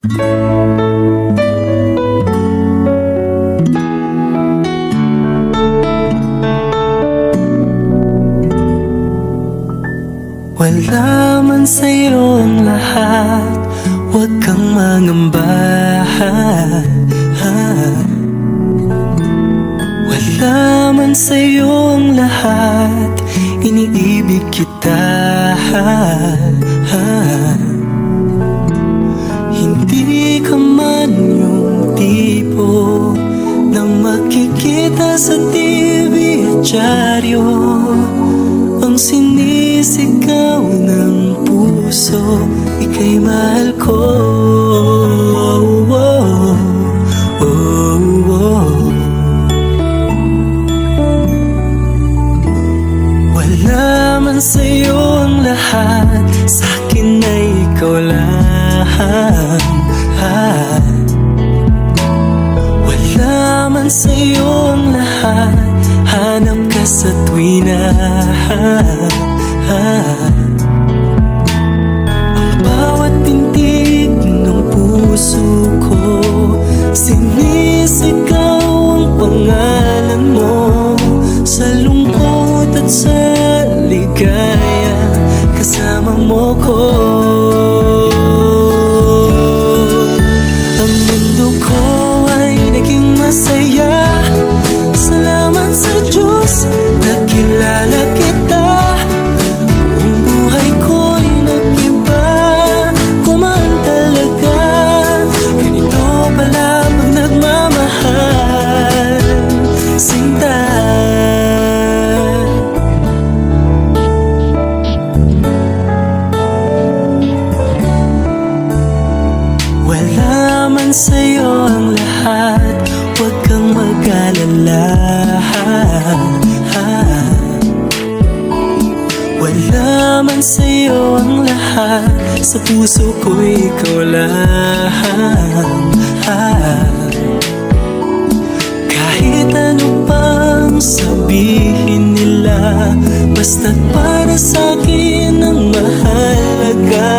Wala man sa'yo ang lahat, huwag kang mangamba. Wala man sa'yo ang lahat, iniibig kita. Hindi ka man yung tipo na makikita sa TV at dyaryo. Ang sinisigaw ng puso, ika'y mahal ko. Wala man sa'yo ang lahat, sa'kin ay ikaw lang. Wala man sa'yo ang lahat, hanap ka sa tuwina. Ang bawat tintig ng puso ko, sinisigaw ang pangalan mo. Sa lungkot at sa ligaya, kasama mo ko. Ang mundo ko ay naging masaya, salamat sa Diyos, nakilala kita. Ang buhay ko'y nag-iba, kumaan talaga. Ganito pala pag nagmamahal, sinta. Wala man sa'yo ang lahat, huwag kang mag-alala. Wala man sa'yo ang lahat, sa puso ko'y ikaw lang. Kahit ano pang sabihin nila, basta't para sa'kin ang mahalaga.